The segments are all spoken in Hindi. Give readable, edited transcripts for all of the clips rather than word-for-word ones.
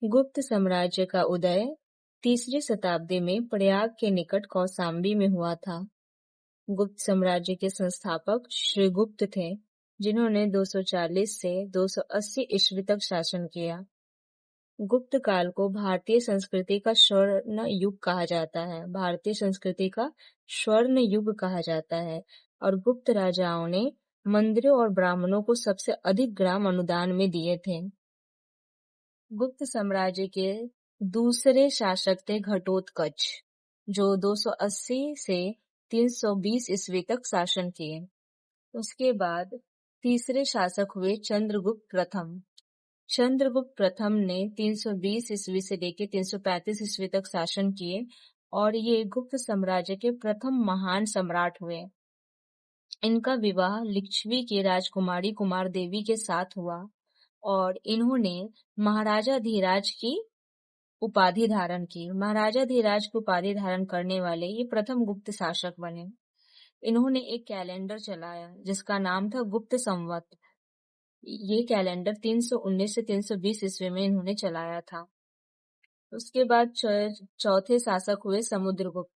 गुप्त साम्राज्य का उदय 3री शताब्दी में प्रयाग के निकट कौशाम्बी में हुआ था। गुप्त साम्राज्य के संस्थापक श्रीगुप्त थे, जिन्होंने 240 से 280 ईस्वी तक शासन किया। गुप्त काल को भारतीय संस्कृति का स्वर्ण युग कहा जाता है। भारतीय संस्कृति का स्वर्ण युग कहा जाता है और गुप्त राजाओं ने मंदिरों और ब्राह्मणों को सबसे अधिक ग्राम अनुदान में दिए थे। गुप्त साम्राज्य के दूसरे शासक थे घटोत्कच, जो 280 से 320 ईस्वी तक शासन किए। उसके बाद तीसरे शासक हुए चंद्रगुप्त प्रथम। चंद्रगुप्त प्रथम ने 320 ईस्वी से लेकर 335 ईस्वी तक शासन किए और ये गुप्त साम्राज्य के प्रथम महान सम्राट हुए। इनका विवाह लिच्छवी की राजकुमारी कुमार देवी के साथ हुआ और इन्होंने महाराजा धीराज की उपाधि धारण की। महाराजा धीराज की उपाधि धारण करने वाले ये प्रथम गुप्त शासक बने। इन्होंने एक कैलेंडर चलाया जिसका नाम था गुप्त संवत। ये कैलेंडर 319 से 320 ईस्वी में इन्होंने चलाया था। उसके बाद चौथे शासक हुए समुद्रगुप्त।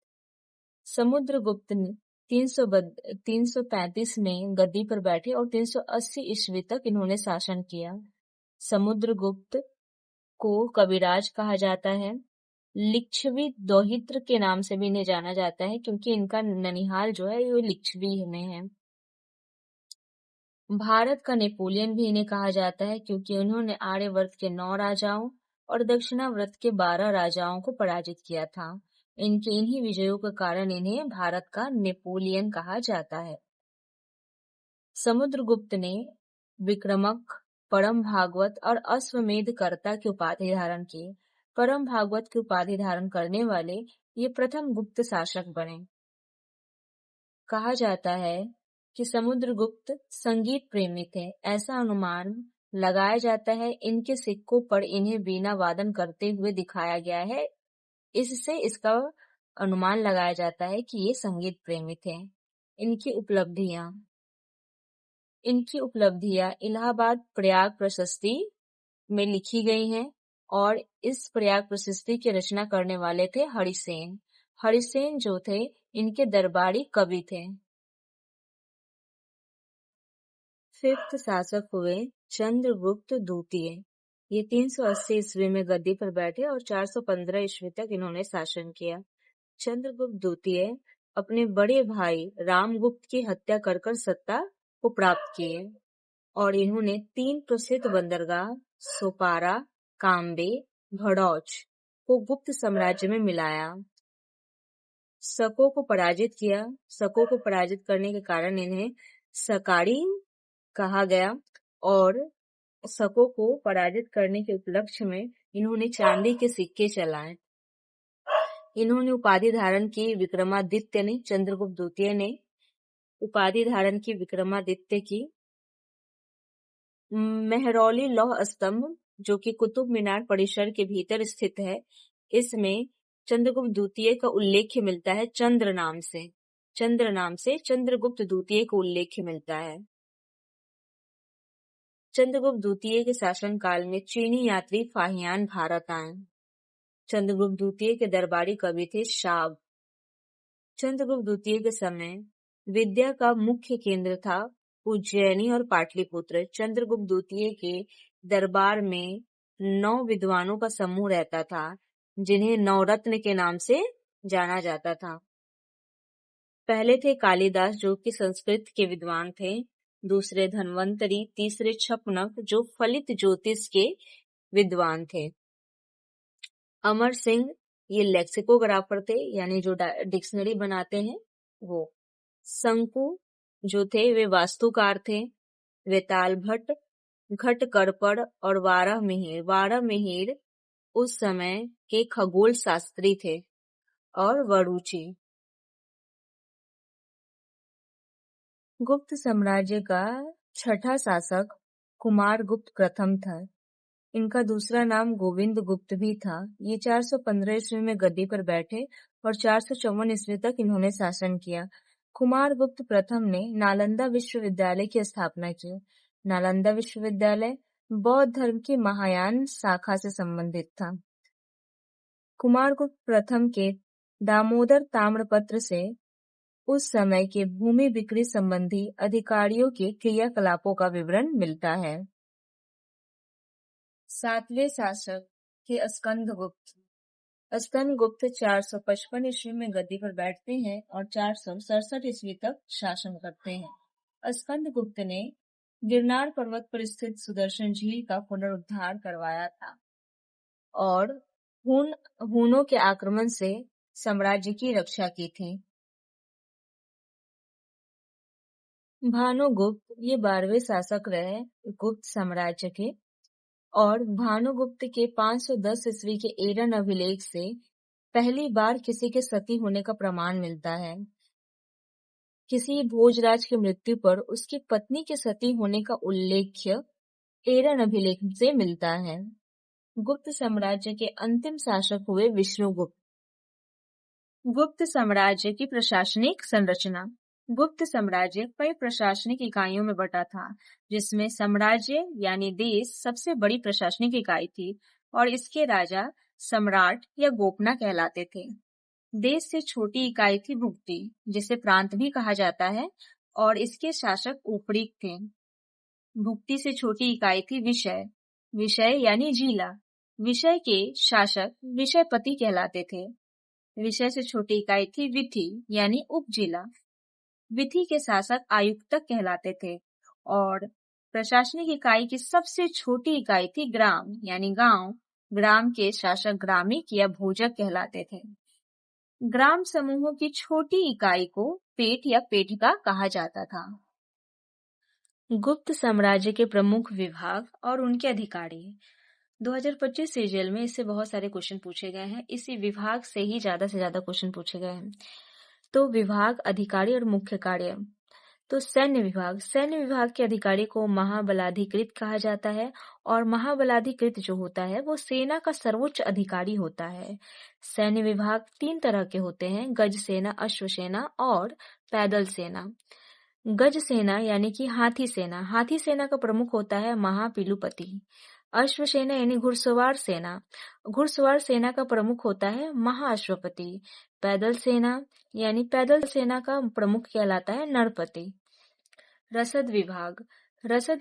समुद्रगुप्त ने 335 में गद्दी पर बैठे और 380 ईस्वी तक इन्होंने शासन किया। समुद्रगुप्त को कविराज कहा जाता है। लिच्छवी दोहित्र के नाम से भी इन्हें जाना जाता है, क्योंकि इनका ननिहाल जो है ये लिच्छवी में है। भारत का नेपोलियन भी इन्हें कहा जाता है, क्योंकि उन्होंने आर्यवर्त के 9 राजाओं और दक्षिणावर्त के 12 राजाओं को पराजित किया था। इन्हीं विजयों के कारण इन्हें भारत का नेपोलियन कहा जाता है। समुद्रगुप्त ने विक्रमक, परम भागवत और अश्वमेध कर्ता की उपाधि धारण की। परम भागवत की उपाधि धारण करने वाले ये प्रथम गुप्त शासक बने। कहा जाता है कि समुद्रगुप्त संगीत प्रेमी थे। ऐसा अनुमान लगाया जाता है इनके सिक्कों पर इन्हें वीणा वादन करते हुए दिखाया गया है। इससे इसका अनुमान लगाया जाता है कि ये संगीत प्रेमी थे। इनकी उपलब्धियां इलाहाबाद प्रयाग प्रशस्ति में लिखी गई हैं और इस प्रयाग प्रशस्ति की रचना करने वाले थे हरिसेन। हरिसेन जो थे इनके दरबारी कवि थे। 5th शासक हुए चंद्रगुप्त द्वितीय। ये 380 ईस्वी में गद्दी पर बैठे और 415 ईस्वी तक इन्होंने शासन किया। चंद्रगुप्त द्वितीय अपने बड़े भाई रामगुप्त की हत्या कर सत्ता को प्राप्त किए और इन्होंने 3 प्रसिद्ध बंदरगाह सोपारा, काम्बे, भड़ौच को गुप्त साम्राज्य में मिलाया। शकों को पराजित किया। शकों को पराजित करने के कारण इन्हें सकारी कहा गया और शकों को पराजित करने के उपलक्ष्य में इन्होंने चांदी के सिक्के चलाए। इन्होंने उपाधि धारण की विक्रमादित्य ने। चंद्रगुप्त द्वितीय ने उपाधि धारण की विक्रमादित्य की। मेहरौली लौह स्तंभ जो कि कुतुब मीनार परिसर के भीतर स्थित है, इसमें चंद्रगुप्त द्वितीय का उल्लेख मिलता है चंद्र नाम से चंद्रगुप्त द्वितीय का उल्लेख मिलता है। चंद्रगुप्त द्वितीय के शासन काल में चीनी यात्री फाहियान भारत आए। चंद्रगुप्त द्वितीय के दरबारी कवि थे शाब। चंद्रगुप्त द्वितीय के समय विद्या का मुख्य केंद्र था उज्जैनी और पाटलिपुत्र। चंद्रगुप्त द्वितीय के दरबार में 9 विद्वानों का समूह रहता था, जिन्हें नवरत्न के नाम से जाना जाता था। पहले थे कालिदास जो कि संस्कृत के विद्वान थे, दूसरे धन्वंतरी, तीसरे छपनक जो फलित ज्योतिष के विद्वान थे। अमर सिंह ये लेक्सिकोग्राफर थे, यानी जो डिक्शनरी बनाते हैं वो। शंकु जो थे वे वास्तुकार थे। वेताल भट्ट, घट करपड़ और वारह मिहिर उस समय के खगोल शास्त्री थे और वरुचि। गुप्त साम्राज्य का छठा शासक कुमारगुप्त प्रथम था। इनका दूसरा नाम गोविंद गुप्त भी था। ये 415 ईस्वी में गद्दी पर बैठे और 454 ईस्वी तक इन्होंने शासन किया। कुमारगुप्त प्रथम ने नालंदा विश्वविद्यालय की स्थापना की। नालंदा विश्वविद्यालय बौद्ध धर्म की महायान शाखा से संबंधित था। कुमारगुप्त प्रथम के दामोदर ताम्रपत्र से उस समय के भूमि बिक्री संबंधी अधिकारियों के क्रियाकलापों का विवरण मिलता है। सातवें शासक थे स्कंदगुप्त। स्कंदगुप्त 455 ईस्वी में गद्दी पर बैठते हैं और 467 ईस्वी तक शासन करते हैं। स्कंदगुप्त ने गिरनार पर्वत पर स्थित सुदर्शन झील का पुनरुद्धार करवाया था और हूनों के आक्रमण से साम्राज्य की रक्षा की थी। भानुगुप्त ये 12वें शासक रहे गुप्त साम्राज्य के और भानुगुप्त के 510 ईस्वी के एरन अभिलेख से पहली बार किसी के सती होने का प्रमाण मिलता है। किसी भोजराज की मृत्यु पर उसकी पत्नी के सती होने का उल्लेख एरन अभिलेख से मिलता है। गुप्त साम्राज्य के अंतिम शासक हुए विष्णुगुप्त। गुप्त साम्राज्य की प्रशासनिक संरचना। गुप्त साम्राज्य कई प्रशासनिक इकाइयों में बटा था, जिसमें साम्राज्य यानी देश सबसे बड़ी प्रशासनिक इकाई थी और इसके राजा सम्राट या गोपना कहलाते थे। देश से छोटी इकाई थी भुक्ति, जिसे प्रांत भी कहा जाता है, और इसके शासक ऊपरीक थे। भुक्ति से छोटी इकाई थी विषय, विषय यानी जिला। विषय के शासक विषयपति कहलाते थे। विषय से छोटी इकाई थी विथि यानी उपजिला। विथि के शासक आयुक्तक कहलाते थे और प्रशासनिक इकाई की सबसे छोटी इकाई थी ग्राम यानी गांव। ग्राम के शासक ग्रामिक या भोजक कहलाते थे। ग्राम समूहों की छोटी इकाई को पेट या पेटिका कहा जाता था। गुप्त साम्राज्य के प्रमुख विभाग और उनके अधिकारी। 2025 सीरियल में इससे बहुत सारे क्वेश्चन पूछे गए हैं। इसी विभाग से ही ज्यादा से ज्यादा क्वेश्चन पूछे गए हैं। तो विभाग, अधिकारी और मुख्य कार्य। तो सैन्य विभाग के अधिकारी को महाबलाधिकृत कहा जाता है और महाबलाधिकृत जो होता है वो सेना का सर्वोच्च अधिकारी होता है। सैन्य विभाग 3 तरह के होते हैं: गज सेना, अश्व सेना और पैदल सेना। गज सेना यानी कि हाथी सेना। हाथी सेना का प्रमुख होता है महापिलुपति। अश्व सेना यानी घुड़सवार सेना। घुड़सवार सेना का प्रमुख होता है महाअश्वपति। पैदल सेना यानी पैदल सेना का प्रमुख कहलाता है नरपति। रसद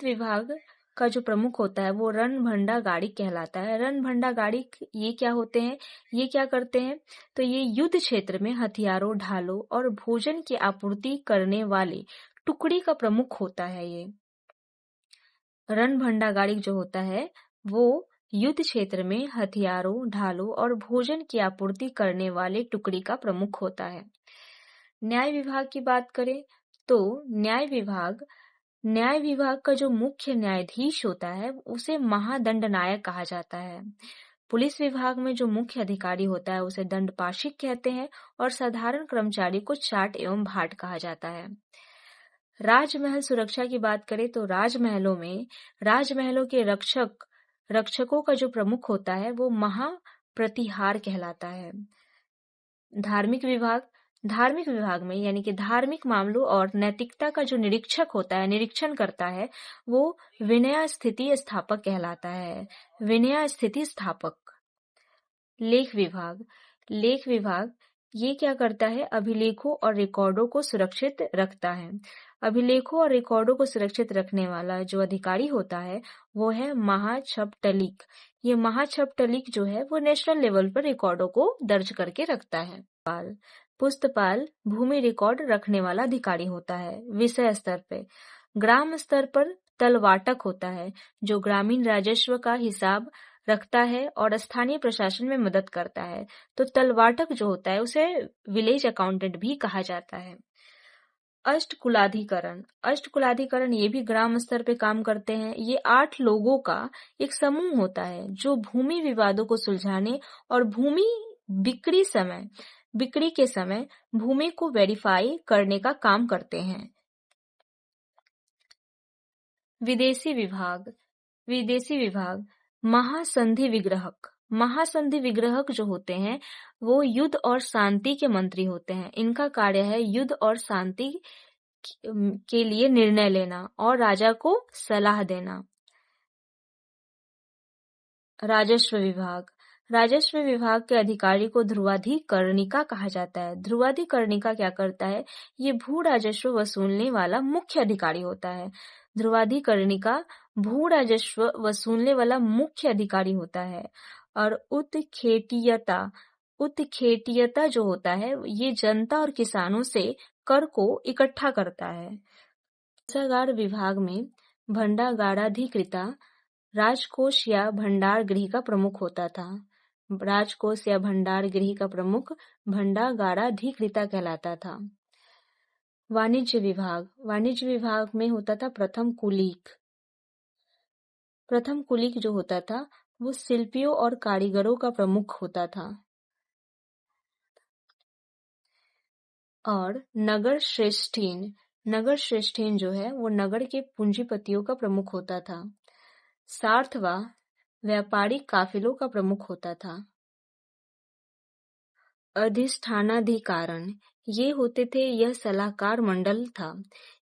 विभाग का जो प्रमुख होता है वो रणभंडा गाड़ी कहलाता है। रणभंडा गाड़ी ये क्या होते हैं, ये क्या करते हैं? तो ये युद्ध क्षेत्र में हथियारों, ढालों और भोजन की आपूर्ति करने वाले टुकड़ी का प्रमुख होता है। ये रणभंडा गाड़ी जो होता है वो युद्ध क्षेत्र में हथियारों, ढालों और भोजन की आपूर्ति करने वाले टुकड़ी का प्रमुख होता है। न्याय विभाग की बात करें तो न्याय विभाग का जो मुख्य न्यायाधीश होता है उसे महादंडनायक कहा जाता है। पुलिस विभाग में जो मुख्य अधिकारी होता है उसे दंडपाशिक कहते हैं और साधारण कर्मचारी को चाट एवं भाट कहा जाता है। राजमहल सुरक्षा की बात करें तो राजमहलों के रक्षकों का जो प्रमुख होता है वो महाप्रतिहार कहलाता है। धार्मिक विभाग में यानी कि धार्मिक मामलों और नैतिकता का जो निरीक्षण करता है वो विनय स्थिति स्थापक कहलाता है। विनय स्थिति स्थापक। लेख विभाग ये क्या करता है? अभिलेखों और रिकॉर्डों को सुरक्षित रखता है। अभिलेखों और रिकॉर्डों को सुरक्षित रखने वाला जो अधिकारी होता है वो है महाछपटलिक। ये महाछपटलिक जो है वो नेशनल लेवल पर रिकॉर्डों को दर्ज करके रखता है। पुस्तपाल भूमि रिकॉर्ड रखने वाला अधिकारी होता है। विषय स्तर पे ग्राम स्तर पर तलवाटक होता है जो ग्रामीण राजस्व का हिसाब रखता है और स्थानीय प्रशासन में मदद करता है। तो तलवाटक जो होता है उसे विलेज अकाउंटेंट भी कहा जाता है। अष्टकुलाधिकरण ये भी ग्राम स्तर पे काम करते हैं। ये 8 लोगों का एक समूह होता है जो भूमि विवादों को सुलझाने और भूमि बिक्री के समय भूमि को वेरीफाई करने का काम करते हैं। विदेशी विभाग महासंधि विग्रहक जो होते हैं वो युद्ध और शांति के मंत्री होते हैं। इनका कार्य है युद्ध और शांति के लिए निर्णय लेना और राजा को सलाह देना। राजस्व विभाग। राजस्व विभाग के अधिकारी को ध्रुवाधिकर्णिका कहा जाता है। ध्रुवाधिकर्णिका क्या करता है? ये भू राजस्व वसूलने वाला मुख्य अधिकारी होता है। ध्रुवाधिकर्णिका भू राजस्व वसूलने वाला मुख्य अधिकारी होता है। और उत्खेटियता जो होता है ये जनता और किसानों से कर को इकट्ठा करता है। कोषागार विभाग में भंडागाराधिकृता राजकोष या भंडार गृह का प्रमुख होता था। राजकोष या भंडार गृह का प्रमुख भंडागाराधिकृता कहलाता था। वाणिज्य विभाग। वाणिज्य विभाग में होता था प्रथम कुलीक। प्रथम कुलीक जो होता था वो शिल्पियों और कारीगरों का प्रमुख होता था। और नगर श्रेष्ठीन। नगर श्रेष्ठीन जो है वो नगर के पूंजीपतियों का प्रमुख होता था। सार्थवा व्यापारिक काफिलों का प्रमुख होता था। अधिष्ठानाधिकारण ये होते थे, यह सलाहकार मंडल था।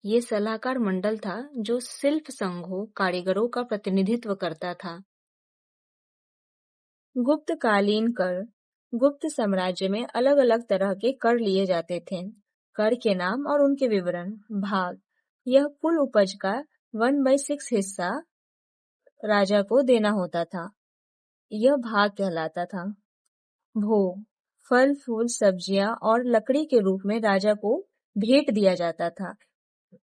ये सलाहकार मंडल था जो शिल्प संघों कारीगरों का प्रतिनिधित्व करता था। गुप्तकालीन कर। गुप्त साम्राज्य में अलग अलग तरह के कर लिए जाते थे। कर के नाम और उनके विवरण। भाग। यह कुल उपज का 1/6 हिस्सा राजा को देना होता था। यह भाग कहलाता था। भोग। फल फूल सब्जियां और लकड़ी के रूप में राजा को भेंट दिया जाता था।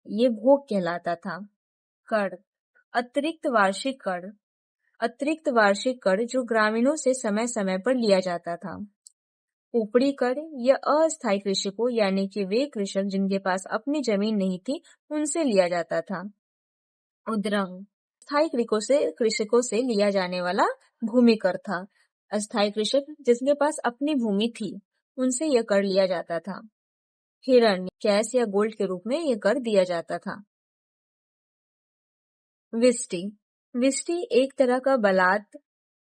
ये भोग कहलाता था। कर। अतिरिक्त वार्षिक कर। अतिरिक्त वार्षिक कर जो ग्रामीणों से समय समय पर लिया जाता था। ऊपरी कर यह अस्थायी कृषकों यानी कि वे कृषक जिनके पास अपनी जमीन नहीं थी उनसे लिया जाता था। उद्रंग। स्थायी कृषकों से लिया जाने वाला भूमि कर था। अस्थायी कृषक जिसके पास अपनी भूमि थी उनसे यह कर लिया जाता था। हिरण्य कैश या गोल्ड के रूप में यह कर दिया जाता था। विष्टि। विष्टि एक तरह का बलात्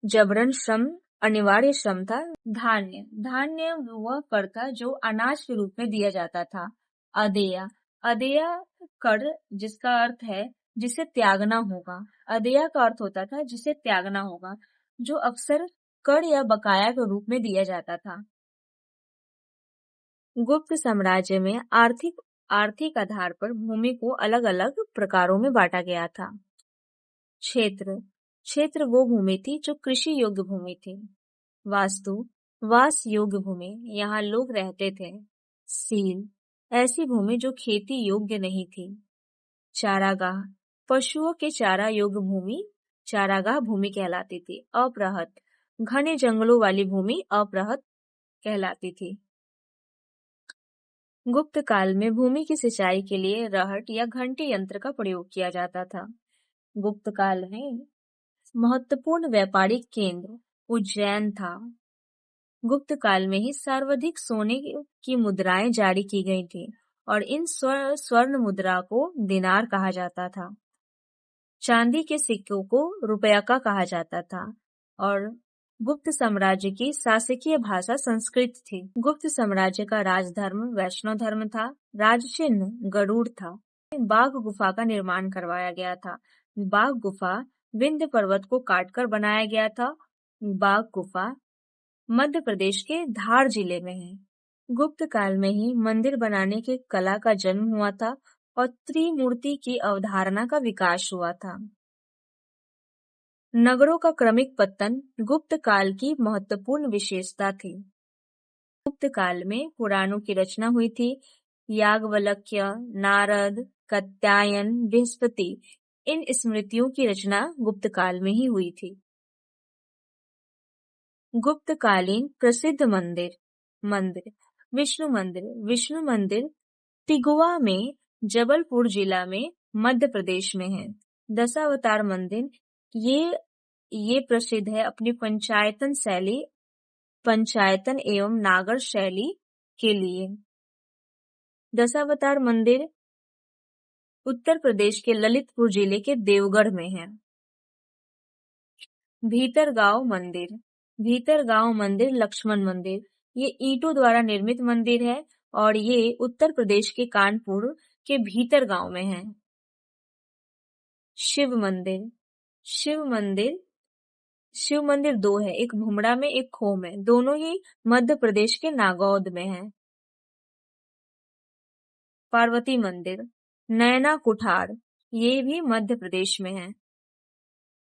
जबरन श्रम अनिवार्य श्रम था। धान्य। धान्य वह कर था जो अनाज के रूप में दिया जाता था। अदेया। अदेया कर जिसका अर्थ है जिसे त्यागना होगा। अदेया का अर्थ होता था जिसे त्यागना होगा, जो अक्सर कर या बकाया के रूप में दिया जाता था। गुप्त साम्राज्य में आर्थिक आधार पर भूमि को अलग अलग प्रकारों में बांटा गया था। क्षेत्र। क्षेत्र वो भूमि थी जो कृषि योग्य भूमि थी। वास्तु। वास योग्य भूमि, यहाँ लोग रहते थे। सील। ऐसी भूमि जो खेती योग्य नहीं थी। चारागाह। पशुओं के चारा योग्य भूमि चारागाह भूमि कहलाती थी। अपरहत। घने जंगलों वाली भूमि अपरहत कहलाती थी। गुप्त काल में भूमि की सिंचाई के लिए रहट या घंटी यंत्र का प्रयोग किया जाता था। गुप्त काल में महत्वपूर्ण व्यापारिक केंद्र उज्जैन था। गुप्त काल में ही सर्वाधिक सोने की मुद्राएं जारी की गई थी और इन स्वर्ण मुद्रा को दिनार कहा जाता था। चांदी के सिक्कों को रुपया का कहा जाता था और गुप्त साम्राज्य की शासकीय भाषा संस्कृत थी। गुप्त साम्राज्य का राजधर्म वैष्णव धर्म था। राजचिन्ह गरुड़ था। बाघ गुफा का निर्माण करवाया गया था। बाघ गुफा विंध्य पर्वत को काटकर बनाया गया था। बाघ गुफा मध्य प्रदेश के धार जिले में है। गुप्त काल में ही मंदिर बनाने की कला का जन्म हुआ था और त्रिमूर्ति की अवधारणा का विकास हुआ था। नगरों का क्रमिक पतन गुप्त काल की महत्वपूर्ण विशेषता थी। गुप्त काल में पुराणों की रचना हुई थी। याज्ञवल्क्य, नारद, कात्यायन, बृहस्पति, इन स्मृतियों की रचना गुप्त काल में ही हुई थी। गुप्तकालीन प्रसिद्ध मंदिर। विष्णु मंदिर टिगुआ में जबलपुर जिला में मध्य प्रदेश में है। दशावतार मंदिर ये प्रसिद्ध है अपनी पंचायतन एवं नागर शैली के लिए। दशावतार मंदिर उत्तर प्रदेश के ललितपुर जिले के देवगढ़ में है। भीतरगांव मंदिर लक्ष्मण मंदिर ये ईंटों द्वारा निर्मित मंदिर है और ये उत्तर प्रदेश के कानपुर के भीतरगांव में है। शिव मंदिर शिव मंदिर दो है, एक भुमड़ा में एक खो में, दोनों ही मध्य प्रदेश के नागौद में है। पार्वती मंदिर, नैना कुठार, ये भी मध्य प्रदेश में है।